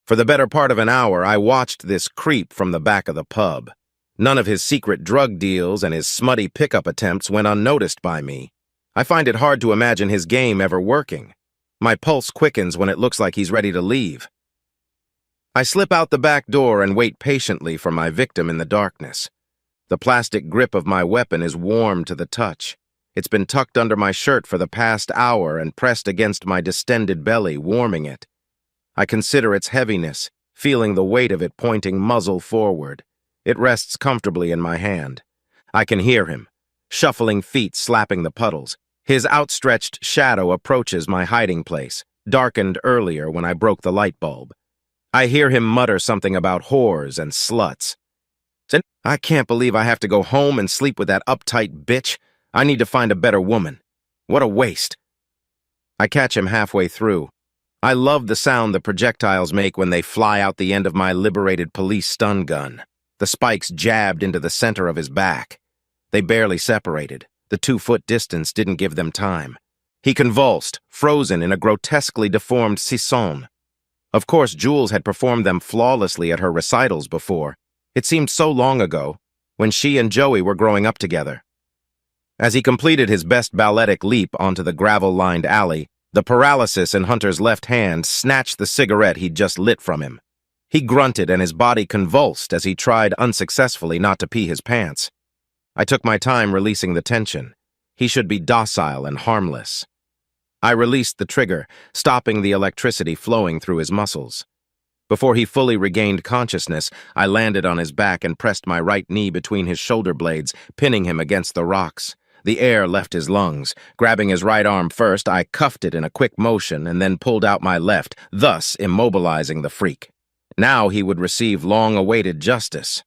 For the better part of an hour, I watched this creep from the back of the pub. None of his secret drug deals and his smutty pickup attempts went unnoticed by me. I find it hard to imagine his game ever working. My pulse quickens when it looks like he's ready to leave. I slip out the back door and wait patiently for my victim in the darkness. The plastic grip of my weapon is warm to the touch. It's been tucked under my shirt for the past hour and pressed against my distended belly, warming it. I consider its heaviness, feeling the weight of it pointing muzzle forward. It rests comfortably in my hand. I can hear him, shuffling feet slapping the puddles. His outstretched shadow approaches my hiding place, darkened earlier when I broke the light bulb. I hear him mutter something about whores and sluts. I can't believe I have to go home and sleep with that uptight bitch. I need to find a better woman. What a waste. I catch him halfway through. I love the sound the projectiles make when they fly out the end of my liberated police stun gun. The spikes jabbed into the center of his back. They barely separated. The 2-foot distance didn't give them time. He convulsed, frozen in a grotesquely deformed sisson. Of course, Jules had performed them flawlessly at her recitals before. It seemed so long ago, when she and Joey were growing up together. As he completed his best balletic leap onto the gravel-lined alley, the paralysis in Hunter's left hand snatched the cigarette he'd just lit from him. He grunted and his body convulsed as he tried unsuccessfully not to pee his pants. I took my time releasing the tension. He should be docile and harmless. I released the trigger, stopping the electricity flowing through his muscles. Before he fully regained consciousness, I landed on his back and pressed my right knee between his shoulder blades, pinning him against the rocks. The air left his lungs. Grabbing his right arm first, I cuffed it in a quick motion and then pulled out my left, thus immobilizing the freak. Now he would receive long-awaited justice.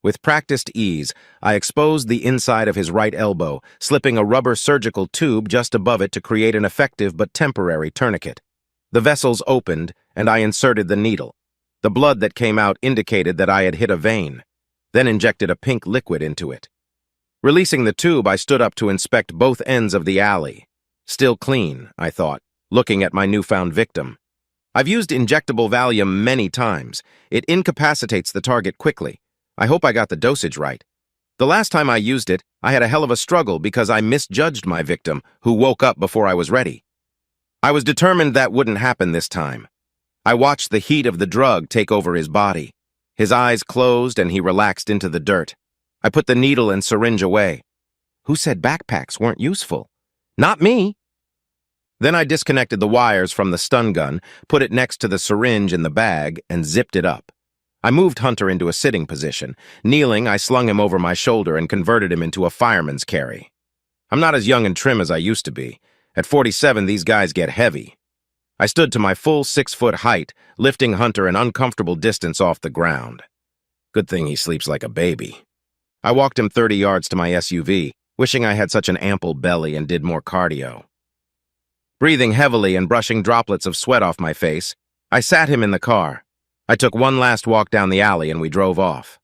With practiced ease, I exposed the inside of his right elbow, slipping a rubber surgical tube just above it to create an effective but temporary tourniquet. The vessels opened, and I inserted the needle. The blood that came out indicated that I had hit a vein, then injected a pink liquid into it. Releasing the tube, I stood up to inspect both ends of the alley. Still clean, I thought, looking at my newfound victim. I've used injectable Valium many times. It incapacitates the target quickly. I hope I got the dosage right. The last time I used it, I had a hell of a struggle because I misjudged my victim, who woke up before I was ready. I was determined that wouldn't happen this time. I watched the heat of the drug take over his body. His eyes closed and he relaxed into the dirt. I put the needle and syringe away. Who said backpacks weren't useful? Not me. Then I disconnected the wires from the stun gun, put it next to the syringe in the bag, and zipped it up. I moved Hunter into a sitting position. Kneeling, I slung him over my shoulder and converted him into a fireman's carry. I'm not as young and trim as I used to be. At 47, these guys get heavy. I stood to my full 6-foot height, lifting Hunter an uncomfortable distance off the ground. Good thing he sleeps like a baby. I walked him 30 yards to my SUV, wishing I had such an ample belly and did more cardio. Breathing heavily and brushing droplets of sweat off my face, I sat him in the car. I took one last walk down the alley and we drove off.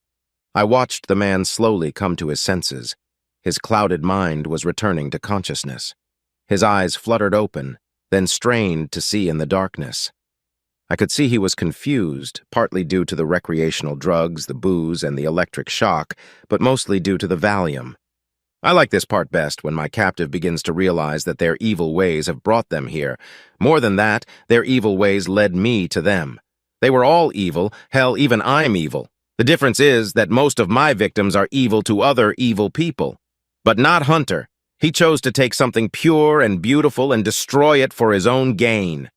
I watched the man slowly come to his senses. His clouded mind was returning to consciousness. His eyes fluttered open, then strained to see in the darkness. I could see he was confused, partly due to the recreational drugs, the booze, and the electric shock, but mostly due to the Valium. I like this part best, when my captive begins to realize that their evil ways have brought them here. More than that, their evil ways led me to them. They were all evil, hell, even I'm evil. The difference is that most of my victims are evil to other evil people. But not Hunter. He chose to take something pure and beautiful and destroy it for his own gain.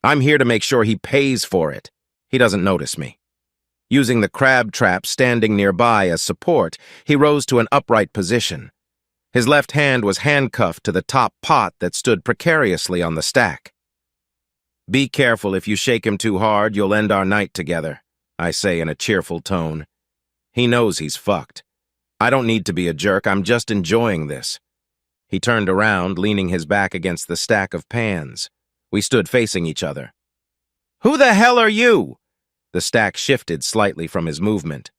I'm here to make sure he pays for it. He doesn't notice me. Using the crab trap standing nearby as support, he rose to an upright position. His left hand was handcuffed to the top pot that stood precariously on the stack. Be careful, if you shake him too hard, you'll end our night together, I say in a cheerful tone. He knows he's fucked. I don't need to be a jerk, I'm just enjoying this. He turned around, leaning his back against the stack of pans. We stood facing each other. Who the hell are you? The stack shifted slightly from his movement.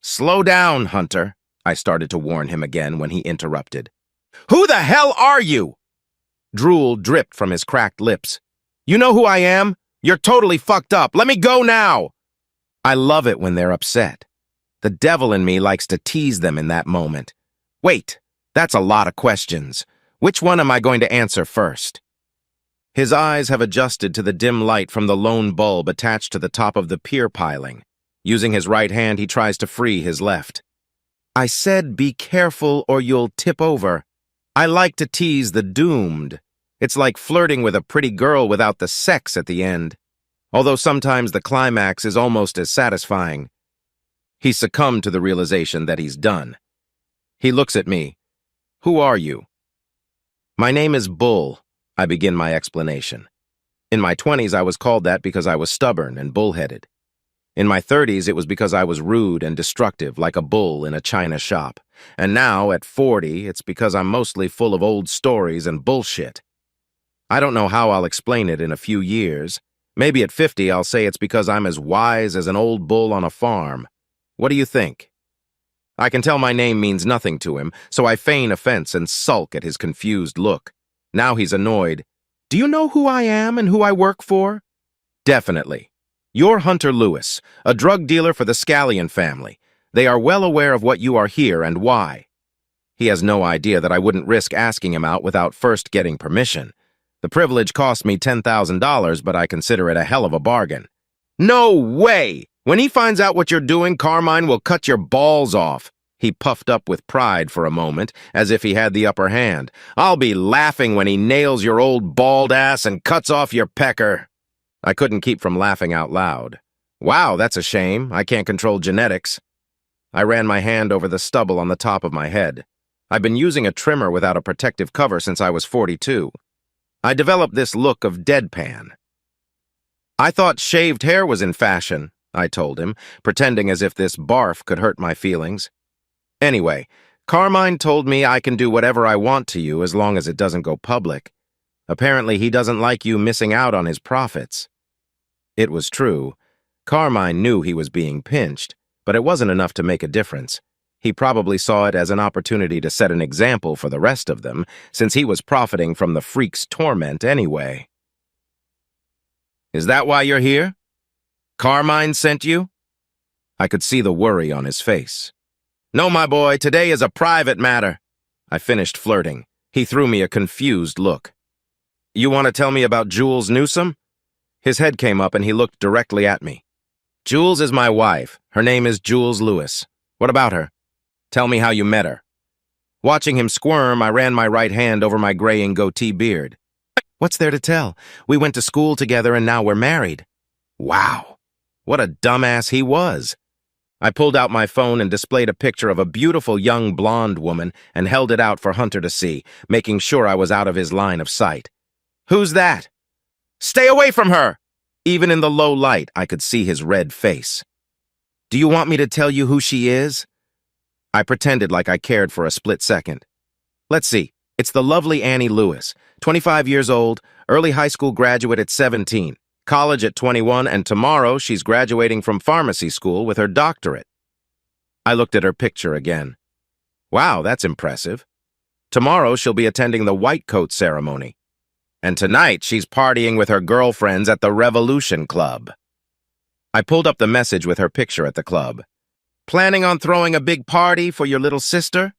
Slow down, Hunter, I started to warn him again when he interrupted. Who the hell are you? Drool dripped from his cracked lips. You know who I am? You're totally fucked up. Let me go now. I love it when they're upset. The devil in me likes to tease them in that moment. Wait, that's a lot of questions. Which one am I going to answer first? His eyes have adjusted to the dim light from the lone bulb attached to the top of the pier piling. Using his right hand, he tries to free his left. I said be careful or you'll tip over. I like to tease the doomed. It's like flirting with a pretty girl without the sex at the end. Although sometimes the climax is almost as satisfying. He succumbed to the realization that he's done. He looks at me. Who are you? My name is Bull. I begin my explanation. In my 20s, I was called that because I was stubborn and bullheaded. In my 30s, it was because I was rude and destructive, like a bull in a china shop. And now, at 40, it's because I'm mostly full of old stories and bullshit. I don't know how I'll explain it in a few years. Maybe at 50, I'll say it's because I'm as wise as an old bull on a farm. What do you think? I can tell my name means nothing to him, so I feign offense and sulk at his confused look. Now he's annoyed. Do you know who I am and who I work for? Definitely. You're Hunter Lewis, a drug dealer for the Scallion family. They are well aware of what you are here and why. He has no idea that I wouldn't risk asking him out without first getting permission. The privilege cost me $10,000, but I consider it a hell of a bargain. No way! When he finds out what you're doing, Carmine will cut your balls off. He puffed up with pride for a moment, as if he had the upper hand. I'll be laughing when he nails your old bald ass and cuts off your pecker. I couldn't keep from laughing out loud. Wow, that's a shame. I can't control genetics. I ran my hand over the stubble on the top of my head. I've been using a trimmer without a protective cover since I was 42. I developed this look of deadpan. I thought shaved hair was in fashion, I told him, pretending as if this barf could hurt my feelings. Anyway, Carmine told me I can do whatever I want to you as long as it doesn't go public. Apparently, he doesn't like you missing out on his profits. It was true. Carmine knew he was being pinched, but it wasn't enough to make a difference. He probably saw it as an opportunity to set an example for the rest of them, since he was profiting from the freak's torment anyway. Is that why you're here? Carmine sent you? I could see the worry on his face. No, my boy, today is a private matter. I finished flirting. He threw me a confused look. You want to tell me about Jules Newsom? His head came up and he looked directly at me. Jules is my wife. Her name is Jules Lewis. What about her? Tell me how you met her. Watching him squirm, I ran my right hand over my graying goatee beard. What's there to tell? We went to school together and now we're married. Wow. What a dumbass he was. I pulled out my phone and displayed a picture of a beautiful young blonde woman and held it out for Hunter to see, making sure I was out of his line of sight. Who's that? Stay away from her! Even in the low light, I could see his red face. Do you want me to tell you who she is? I pretended like I cared for a split second. Let's see. It's the lovely Annie Lewis, 25 years old, early high school graduate at 17. College at 21, and tomorrow she's graduating from pharmacy school with her doctorate. I looked at her picture again. Wow, that's impressive. Tomorrow she'll be attending the white coat ceremony. And tonight she's partying with her girlfriends at the Revolution Club. I pulled up the message with her picture at the club. Planning on throwing a big party for your little sister?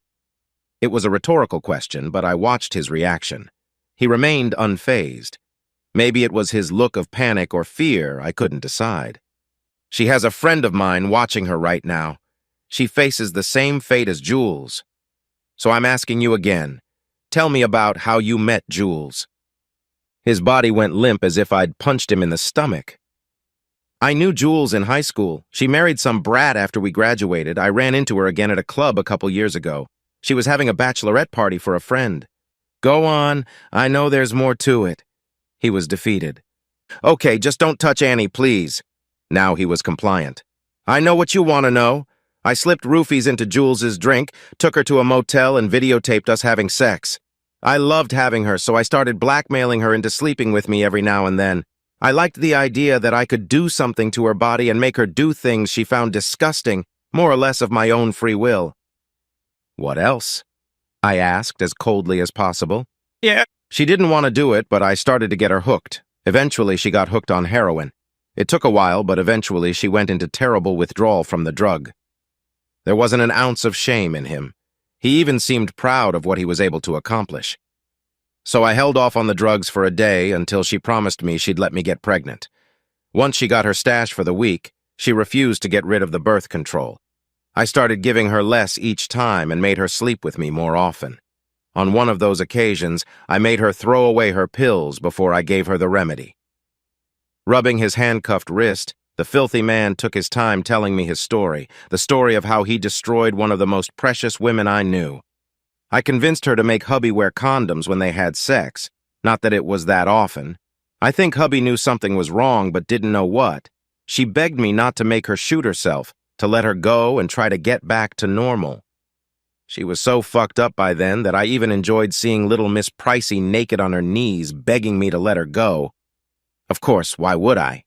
It was a rhetorical question, but I watched his reaction. He remained unfazed. Maybe it was his look of panic or fear, I couldn't decide. She has a friend of mine watching her right now. She faces the same fate as Jules. So I'm asking you again. Tell me about how you met Jules. His body went limp as if I'd punched him in the stomach. I knew Jules in high school. She married some brat after we graduated. I ran into her again at a club a couple years ago. She was having a bachelorette party for a friend. Go on. I know there's more to it. He was defeated. Okay, just don't touch Annie, please. Now he was compliant. I know what you want to know. I slipped roofies into Jules's drink, took her to a motel, and videotaped us having sex. I loved having her, so I started blackmailing her into sleeping with me every now and then. I liked the idea that I could do something to her body and make her do things she found disgusting, more or less of my own free will. What else? I asked as coldly as possible. Yeah. She didn't want to do it, but I started to get her hooked. Eventually, she got hooked on heroin. It took a while, but eventually she went into terrible withdrawal from the drug. There wasn't an ounce of shame in him. He even seemed proud of what he was able to accomplish. So I held off on the drugs for a day until she promised me she'd let me get pregnant. Once she got her stash for the week, she refused to get rid of the birth control. I started giving her less each time and made her sleep with me more often. On one of those occasions, I made her throw away her pills before I gave her the remedy. Rubbing his handcuffed wrist, the filthy man took his time telling me his story, the story of how he destroyed one of the most precious women I knew. I convinced her to make hubby wear condoms when they had sex, not that it was that often. I think hubby knew something was wrong but didn't know what. She begged me not to make her shoot herself, to let her go and try to get back to normal. She was so fucked up by then that I even enjoyed seeing little Miss Pricey naked on her knees begging me to let her go. Of course, why would I?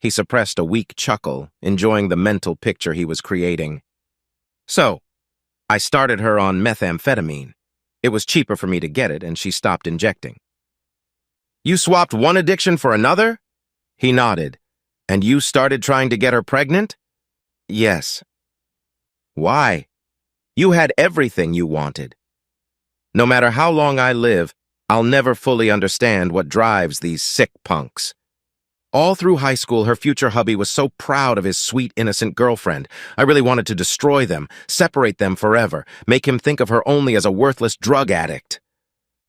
He suppressed a weak chuckle, enjoying the mental picture he was creating. So, I started her on methamphetamine. It was cheaper for me to get it, and she stopped injecting. You swapped one addiction for another? He nodded. And you started trying to get her pregnant? Yes. Why? You had everything you wanted. No matter how long I live, I'll never fully understand what drives these sick punks. All through high school, her future hubby was so proud of his sweet, innocent girlfriend. I really wanted to destroy them, separate them forever, make him think of her only as a worthless drug addict.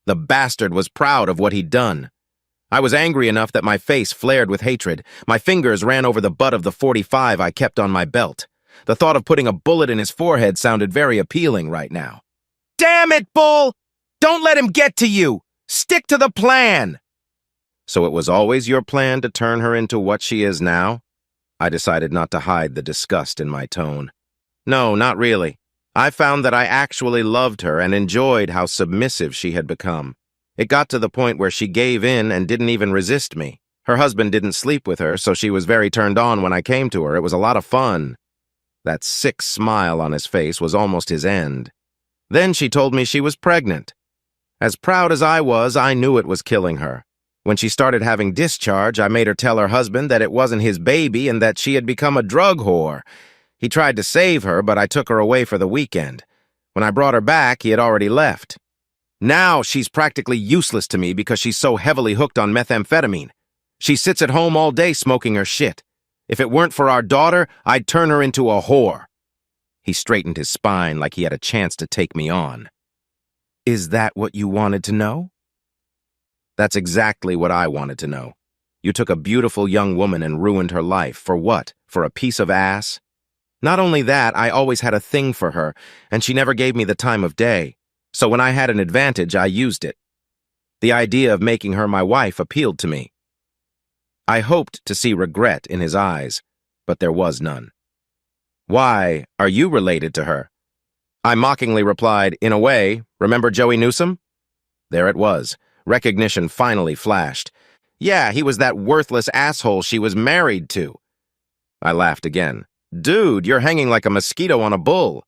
The bastard was proud of what he'd done. I was angry enough that my face flared with hatred. My fingers ran over the butt of the .45 I kept on my belt. The thought of putting a bullet in his forehead sounded very appealing right now. Damn it, Bull! Don't let him get to you! Stick to the plan! So it was always your plan to turn her into what she is now? I decided not to hide the disgust in my tone. No, not really. I found that I actually loved her and enjoyed how submissive she had become. It got to the point where she gave in and didn't even resist me. Her husband didn't sleep with her, so she was very turned on when I came to her. It was a lot of fun. That sick smile on his face was almost his end. Then she told me she was pregnant. As proud as I was, I knew it was killing her. When she started having discharge, I made her tell her husband that it wasn't his baby and that she had become a drug whore. He tried to save her, but I took her away for the weekend. When I brought her back, he had already left. Now she's practically useless to me because she's so heavily hooked on methamphetamine. She sits at home all day smoking her shit. If it weren't for our daughter, I'd turn her into a whore. He straightened his spine like he had a chance to take me on. Is that what you wanted to know? That's exactly what I wanted to know. You took a beautiful young woman and ruined her life. For what? For a piece of ass? Not only that, I always had a thing for her, and she never gave me the time of day. So when I had an advantage, I used it. The idea of making her my wife appealed to me. I hoped to see regret in his eyes, but there was none. Why, are you related to her? I mockingly replied, in a way, remember Joey Newsom? There it was. Recognition finally flashed. Yeah, he was that worthless asshole she was married to. I laughed again. Dude, you're hanging like a mosquito on a bull.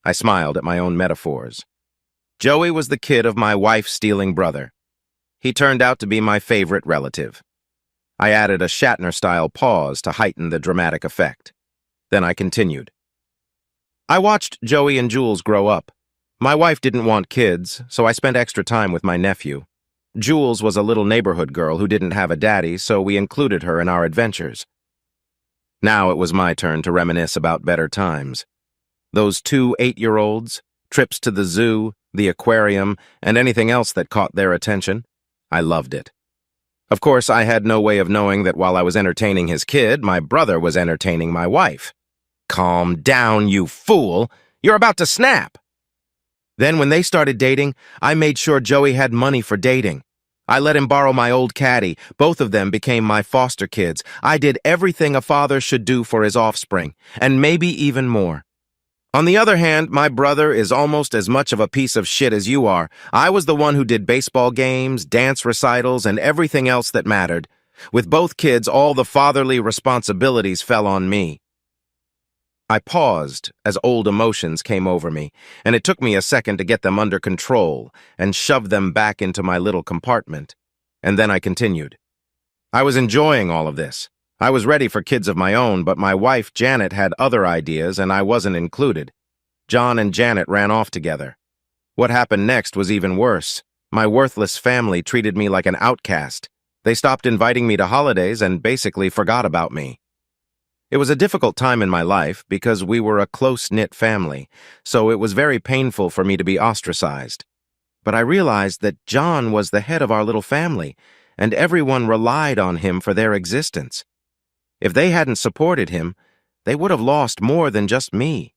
I smiled at my own metaphors. Joey was the kid of my wife-stealing brother. He turned out to be my favorite relative. I added a Shatner-style pause to heighten the dramatic effect. Then I continued. I watched Joey and Jules grow up. My wife didn't want kids, so I spent extra time with my nephew. Jules was a little neighborhood girl who didn't have a daddy, so we included her in our adventures. Now it was my turn to reminisce about better times. Those 2 8-year-olds, trips to the zoo, the aquarium, and anything else that caught their attention. I loved it. Of course, I had no way of knowing that while I was entertaining his kid, my brother was entertaining my wife. Calm down, you fool! You're about to snap! Then when they started dating, I made sure Joey had money for dating. I let him borrow my old caddy. Both of them became my foster kids. I did everything a father should do for his offspring, and maybe even more. On the other hand, my brother is almost as much of a piece of shit as you are. I was the one who did baseball games, dance recitals, and everything else that mattered. With both kids, all the fatherly responsibilities fell on me. I paused as old emotions came over me, and it took me a second to get them under control and shove them back into my little compartment. And then I continued. I was enjoying all of this. I was ready for kids of my own, but my wife, Janet, had other ideas, and I wasn't included. John and Janet ran off together. What happened next was even worse. My worthless family treated me like an outcast. They stopped inviting me to holidays and basically forgot about me. It was a difficult time in my life because we were a close-knit family, so it was very painful for me to be ostracized. But I realized that John was the head of our little family, and everyone relied on him for their existence. If they hadn't supported him, they would have lost more than just me.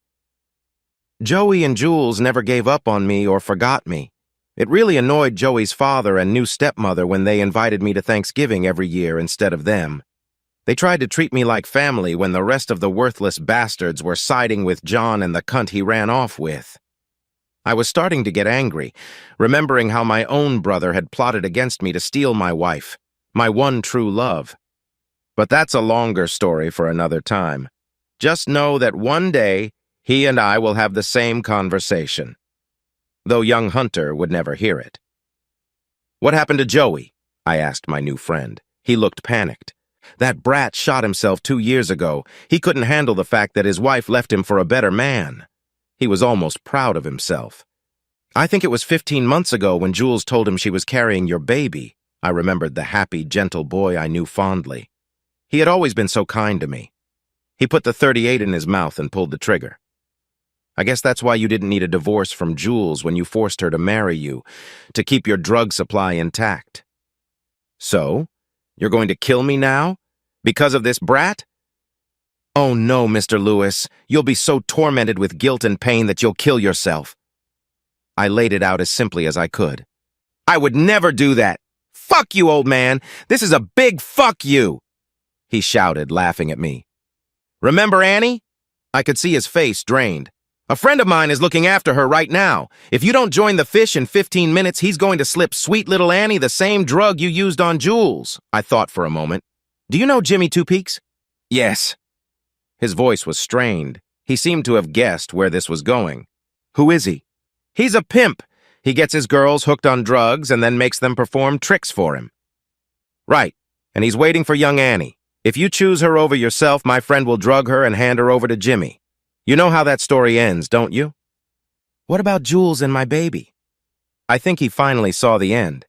Joey and Jules never gave up on me or forgot me. It really annoyed Joey's father and new stepmother when they invited me to Thanksgiving every year instead of them. They tried to treat me like family when the rest of the worthless bastards were siding with John and the cunt he ran off with. I was starting to get angry, remembering how my own brother had plotted against me to steal my wife, my one true love. But that's a longer story for another time. Just know that one day, he and I will have the same conversation. Though young Hunter would never hear it. "What happened to Joey?" I asked my new friend. He looked panicked. "That brat shot himself 2 years ago. He couldn't handle the fact that his wife left him for a better man." He was almost proud of himself. "I think it was 15 months ago when Jules told him she was carrying your baby." I remembered the happy, gentle boy I knew fondly. He had always been so kind to me. He put the .38 in his mouth and pulled the trigger. "I guess that's why you didn't need a divorce from Jules when you forced her to marry you, to keep your drug supply intact." "So? You're going to kill me now? Because of this brat?" "Oh no, Mr. Lewis. You'll be so tormented with guilt and pain that you'll kill yourself." I laid it out as simply as I could. "I would never do that. Fuck you, old man. This is a big fuck you," he shouted, laughing at me. "Remember Annie?" I could see his face drained. "A friend of mine is looking after her right now. If you don't join the fish in 15 minutes, he's going to slip sweet little Annie the same drug you used on Jules." I thought for a moment. "Do you know Jimmy Two Peaks?" "Yes." His voice was strained. He seemed to have guessed where this was going. "Who is he?" "He's a pimp. He gets his girls hooked on drugs and then makes them perform tricks for him." "Right, and he's waiting for young Annie. If you choose her over yourself, my friend will drug her and hand her over to Jimmy. You know how that story ends, don't you?" "What about Jules and my baby?" I think he finally saw the end.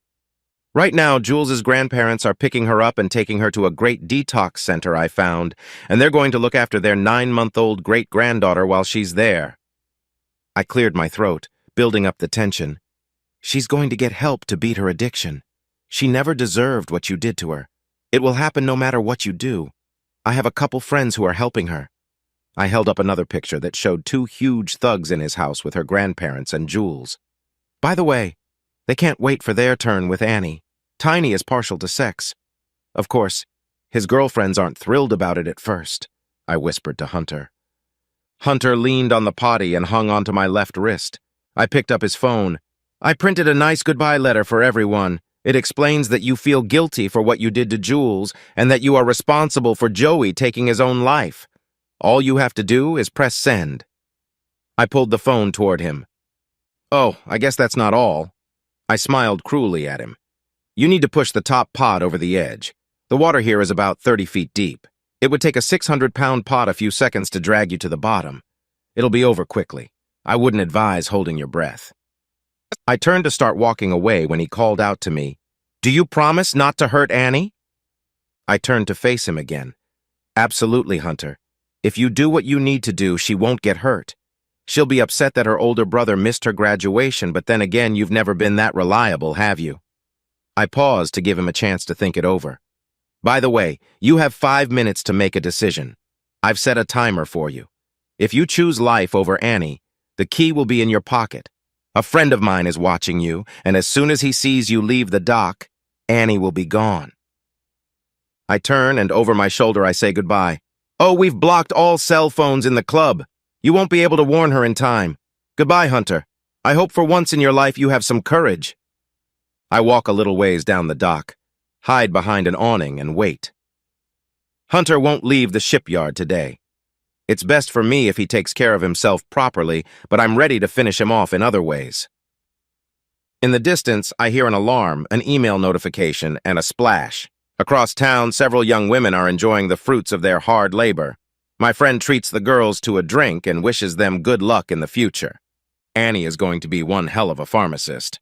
Right now, Jules's grandparents are picking her up and taking her to a great detox center I found, and they're going to look after their 9-month-old great-granddaughter while she's there. I cleared my throat, building up the tension. "She's going to get help to beat her addiction. She never deserved what you did to her. It will happen no matter what you do. I have a couple friends who are helping her." I held up another picture that showed 2 huge thugs in his house with her grandparents and Jules. "By the way, they can't wait for their turn with Annie. Tiny is partial to sex. Of course, his girlfriends aren't thrilled about it at first," I whispered to Hunter. Hunter leaned on the potty and hung onto my left wrist. I picked up his phone. "I printed a nice goodbye letter for everyone. It explains that you feel guilty for what you did to Jules and that you are responsible for Joey taking his own life. All you have to do is press send." I pulled the phone toward him. "Oh, I guess that's not all." I smiled cruelly at him. "You need to push the top pot over the edge. The water here is about 30 feet deep. It would take a 600-pound pot a few seconds to drag you to the bottom. It'll be over quickly. I wouldn't advise holding your breath." I turned to start walking away when he called out to me, "Do you promise not to hurt Annie?" I turned to face him again. "Absolutely, Hunter. If you do what you need to do, she won't get hurt. She'll be upset that her older brother missed her graduation, but then again, you've never been that reliable, have you?" I paused to give him a chance to think it over. "By the way, you have 5 minutes to make a decision. I've set a timer for you. If you choose life over Annie, the key will be in your pocket. A friend of mine is watching you, and as soon as he sees you leave the dock, Annie will be gone." I turn, and over my shoulder I say goodbye. "Oh, we've blocked all cell phones in the club. You won't be able to warn her in time. Goodbye, Hunter. I hope for once in your life you have some courage." I walk a little ways down the dock, hide behind an awning, and wait. Hunter won't leave the shipyard today. It's best for me if he takes care of himself properly, but I'm ready to finish him off in other ways. In the distance, I hear an alarm, an email notification, and a splash. Across town, several young women are enjoying the fruits of their hard labor. My friend treats the girls to a drink and wishes them good luck in the future. Annie is going to be one hell of a pharmacist.